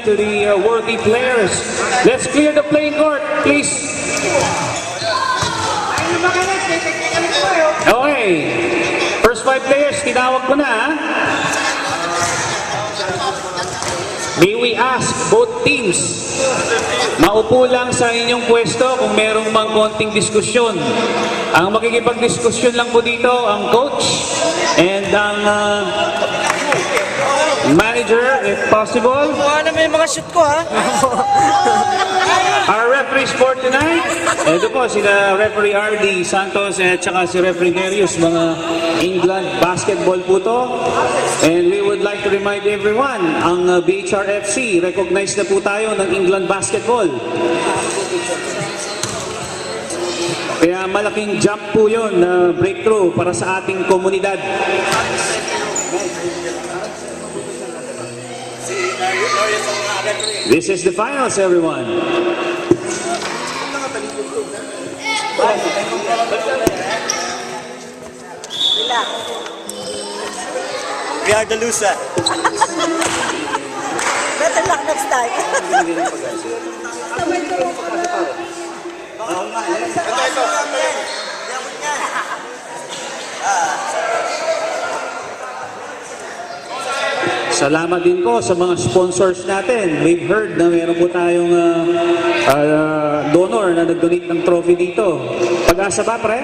to the worthy players. Let's clear the playing court, please. Okay. First 5 players, tinawag ko na. May we ask both teams, maupo lang sa inyong pwesto kung merong mang konting diskusyon. Ang makikipag-diskusyon lang po dito, ang coach and ang manager, if possible. Ano may mga shoot ko, ha? Our referees for tonight, ito po sila referee RD Santos at saka si referee Nerius, mga England basketball po to. And we would like to remind everyone, ang BHRFC, recognized na po tayo ng England basketball. Kaya malaking jump po yun na breakthrough para sa ating komunidad. This is the finals, everyone. We are the loser. Better luck next time. Salamat din po sa mga sponsors natin. We've heard na meron po tayong donor na nag-donate ng trophy dito. Pag-asa ba, pre?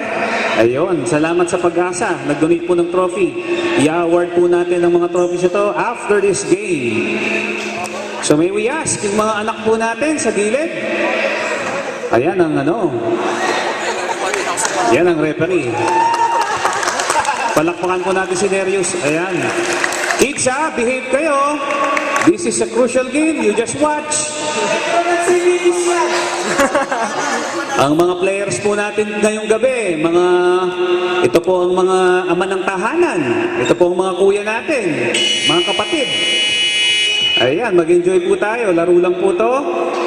Ayun, salamat sa Pag-asa. Nag-donate po ng trophy. I-award po natin ang mga trophies ito after this game. So may we ask, yung mga anak po natin sa gilid. Ayan ang yan ang referee. Palakpakan po natin si Nerius. Ayan. Kids, behave kayo. This is a crucial game. You just watch. Ang mga players po natin ngayong gabi, ito po ang mga ama ng tahanan. Ito po ang mga kuya natin, mga kapatid. Ayan, mag-enjoy po tayo. Laro lang po to.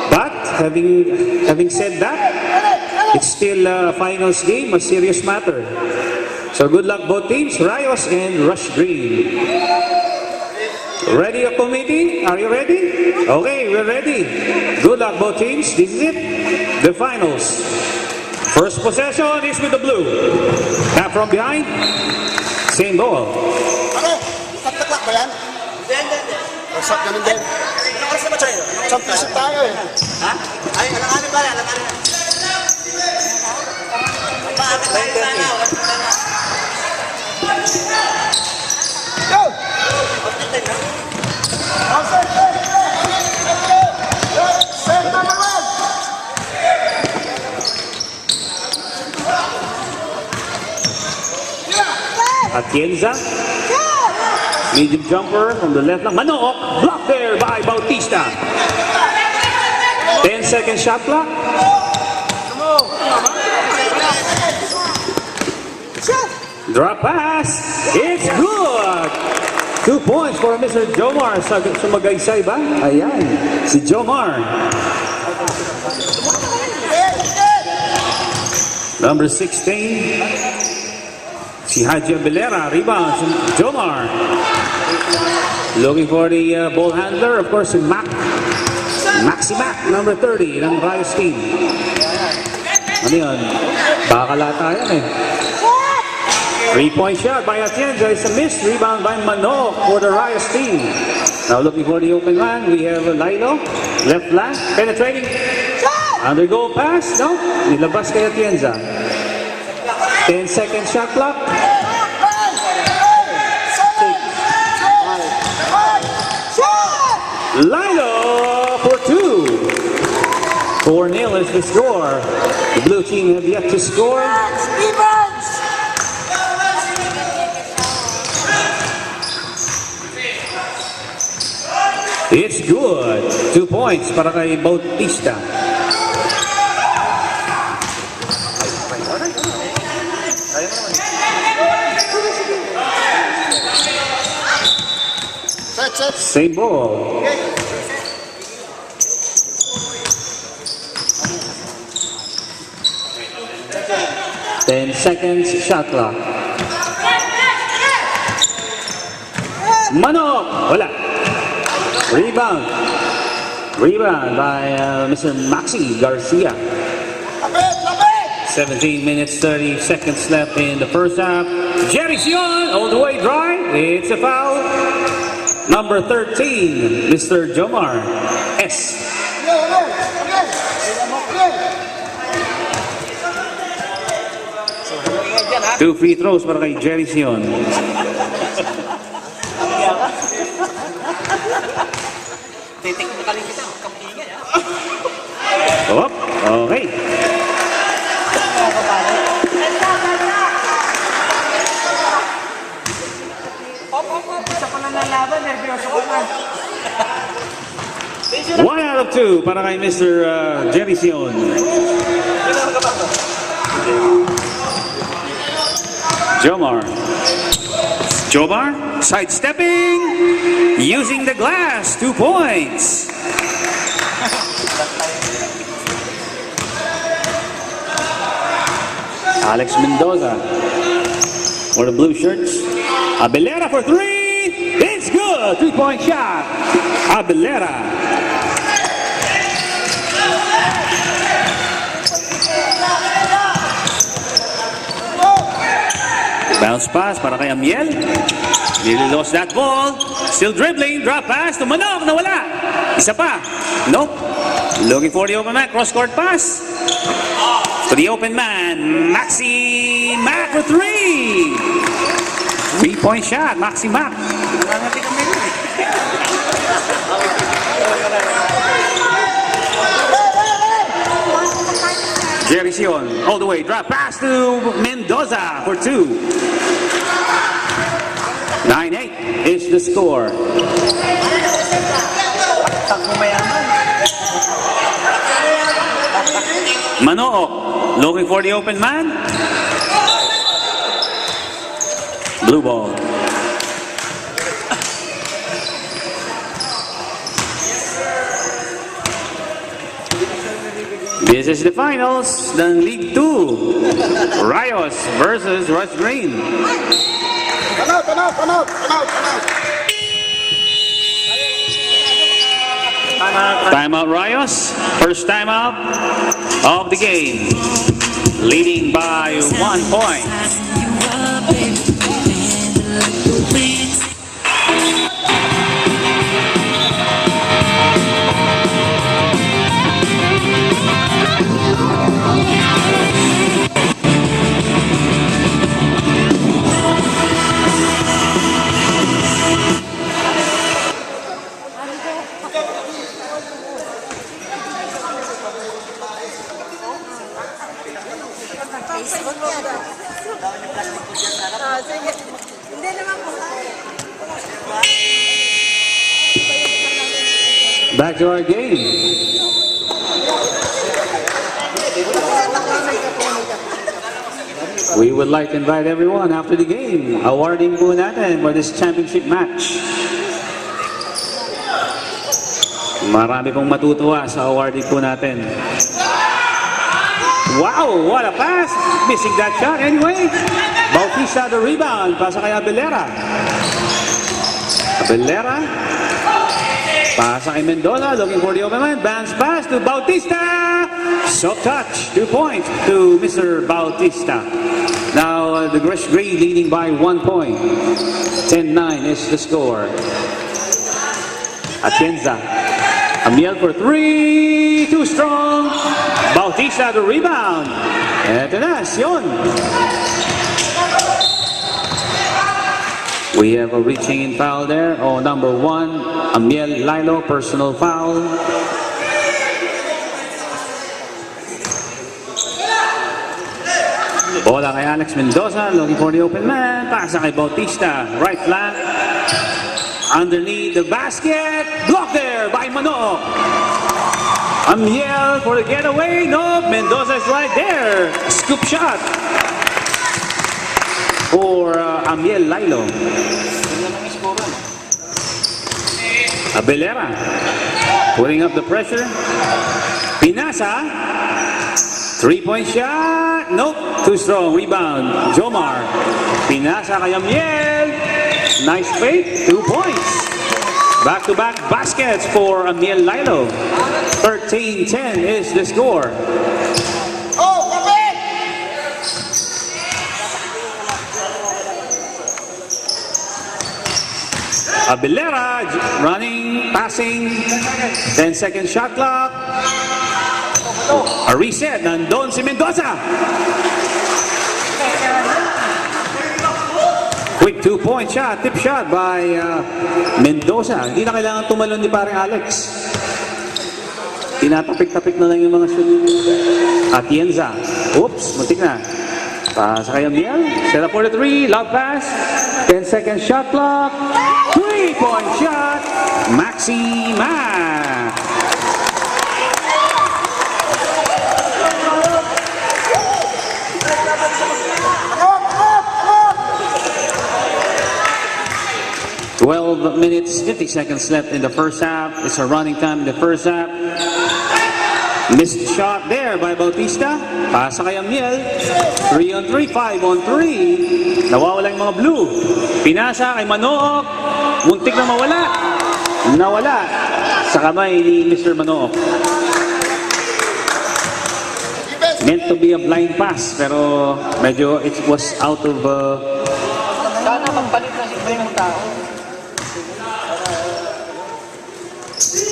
But, having said that, it's still a finals game, a serious matter. So good luck both teams, Rayos and Rush Green. Ready, a committee? Are you ready? Okay, we're ready. Good luck both teams. This is it, the finals. First possession is with the blue. Tap from behind. Same ball. Ano? Taktak ba yan? Hindi. Usap ganun din. Ano kasi ba tayo? Championship tayo eh. Ha? Ay, alanganin ba? Alanganin. Paakit tayo sana. Go! Set number 1! Atienza. Medium jumper from the left. Manok. Blocked there by Bautista. 10-second shot clock. Drop pass. It's good. 2 points for Mr. Jomar. Sumagaysay ba? Ayan. Si Jomar. Number 16. Si Haji Abelera. Rebound. Si Jomar. Looking for the ball handler. Of course, si Maxi Mac. Number 30 ng Rayos team. Ano yun? Bakalata yan eh. 3-point shot by Atienza. It's a missed rebound by Manok for the Rayos team. Now looking for the open man, we have Lilo. Left flank, penetrating. Undergo pass, no? Nilabas kay Atienza. 10-second shot clock. Lilo for 2. 4-0 is the score. The blue team have yet to score. It's good. 2 points para kay Bautista. Same ball. 10 seconds shot clock. Manok! Wala. Rebound. Rebound by Mr. Maxi Garcia. Lapit, lapit! 17 minutes, 30 seconds left in the first half. Jerry Sion, all the way dry. It's a foul. Number 13, Mr. Jomar S. Two free throws para kay Jerry Sion. Titik mo kaling kita. Kampingay, ha? Oh, okay. Isa pa lang nalaban, nervyoso ko na. 1 out of 2 para kay Mr. Jerry Sion. Jomar sidestepping, using the glass, 2 points. Alex Mendoza for the blue shirts. Abelera for 3. It's good. 3-point shot. Abelera. Bounce pass para kay Amiel. Nearly lost that ball. Still dribbling. Drop pass to Manok. Nawala. Isa pa. Nope. Looking for the open man. Cross-court pass. To the open man. Maxi Mac for 3. 3-point shot. Maxi Mac. Nangangatik kami rin, eh. Jerry Sion all the way. Drop pass to Mendoza for 2. 9-8 is the score. Takbo mayaman. Manoo looking for the open man. Blue ball. This is the finals ng League 2. Rayos versus Rush Green. Tanaw. Timeout Rayos. First timeout of the game. Leading by 1 point. Sige. Hindi naman po. Back to our game. We would like to invite everyone after the game. Awarding po natin for this championship match. Marami pong matutuwa sa awarding po natin. Wow, what a pass! Missing that shot anyway. Bautista the rebound. Pasa kay Abelera. Pasa kay Mendoza. Looking for the open man. Bounce pass to Bautista. Soft touch. 2 points to Mr. Bautista. Now the Rush Green leading by 1 point. 10-9 is the score. Atienza. Amiel for 3. Too strong. Bautista the rebound. Eto na, Sion. We have a reaching in foul there. Oh, number 1, Amiel Lilo, personal foul. Bola kay Alex Mendoza, looking for the open man. Pasa kay Bautista, right flank. Underneath the basket. Blocked there by Manoo. Amiel for the getaway. No, Mendoza is right there. Scoop shot for Amiel Lilo. Abelera putting up the pressure. Pinasa. 3-point shot. Nope. Too strong. Rebound. Jomar. Pinasa kay Amiel. Nice fake. 2 points. Back-to-back baskets for Amiel Lilo. 13-10 is the score. Oh, kapit! Abelera running, passing. 10-second shot clock. A reset. Nandun si Mendoza. Quick 2-point shot, tip shot by Mendoza. Hindi na kailangan tumalon ni paring Alex. Tinatapik-tapik na lang yung mga shoot. Atienza. Oops, muntik na. Pasa kay Amiel. Set up for the 3. Lob pass. 10-second shot clock. 3-point shot. Maxi Mac. Up, up, up! 12 minutes, 50 seconds left in the first half. It's a running time in the first half. Missed shot there by Bautista. Pasa kay Amiel. 3-on-3, 5-on-3. Nawawala yung mga blue. Pinasa kay Manook. Muntik na mawala. Nawala sa kamay ni Mr. Manook. Meant to be a blind pass, pero medyo it was out of... Sana magpalit na iba yung tao.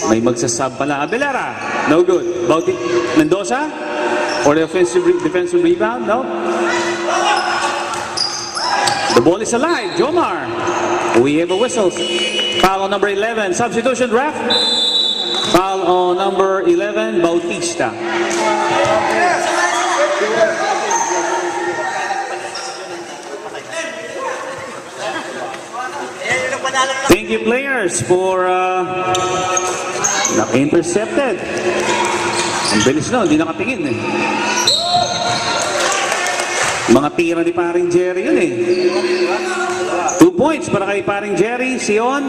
May magsasab pala. Abelera, no good. Mendoza, for the defensive rebound, no? The ball is alive. Jomar. We have a whistle. Foul on number 11. Substitution ref. Foul on number 11, Bautista. Thank you, players, for naka-intercepted. Ang bilis no, hindi nakatingin eh. Mga tira ni paring Jerry yun eh. 2 points para kay paring Jerry. Sion.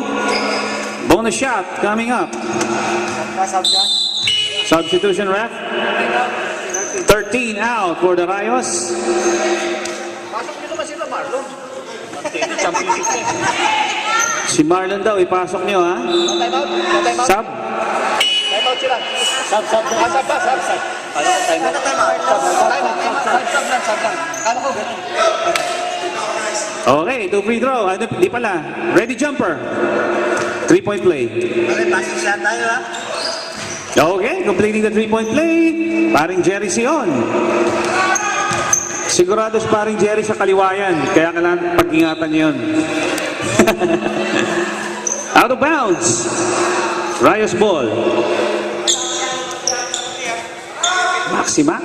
Bonus shot coming up. Substitution ref. 13 out for the Rayos. Pasok nyo naman sila, Marlon. Si Marlon daw, ipasok nyo ha. Time out. Sub. Time out sila. Sub. Ano, time out. Time out. Sub lang. Kala ko ganun. Okay, 2 free throw. Di pala. Ready jumper. 3-point play. Okay, passing shot tayo ha. Okay, completing the 3-point play. Paring Jerry Sion. Sigurado si paring Jerry sa kaliwayan. Kaya kailangan pag-ingatan niyo yun. Out of bounds. Rayos ball. Maxima.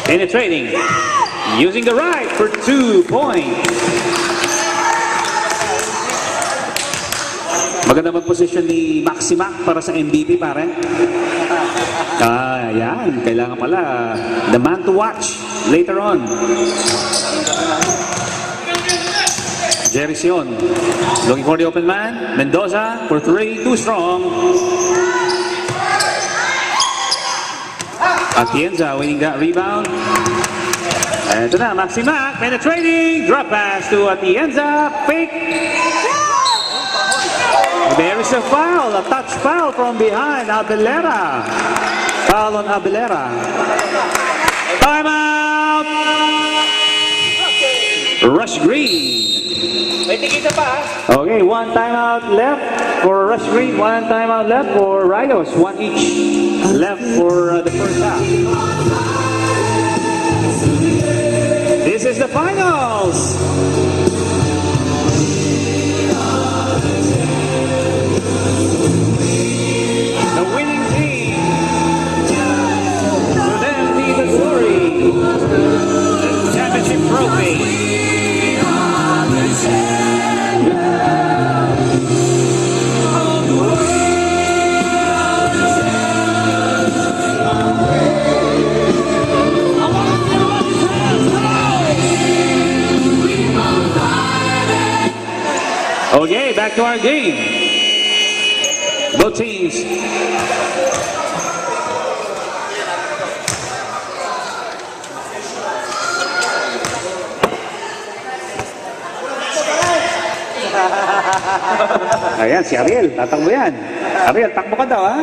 Penetrating. Using the right for 2 points. Maganda mag-position ni Maxima para sa MVP, pare. Yan. Kailangan pala. The man to watch later on. Jerry Sion. Looking for the open man. Mendoza for 3. Too strong. Atienza winning that rebound. Ito na, Maxima. Penetrating. Drop pass to Atienza. Fake. There is a foul, a touch foul from behind Abelera. Foul on Abelera. Timeout! Rush Green. May tigita pa, Okay, 1 timeout left for Rush Green, 1 timeout left for Rayos, 1 each left for the first half. This is the finals. The winning team will then be the glory, the championship trophy. Okay, back to our game. Both teams. Ayan, si Ariel. Tatakbo yan. Ariel, takbo ka daw, ha?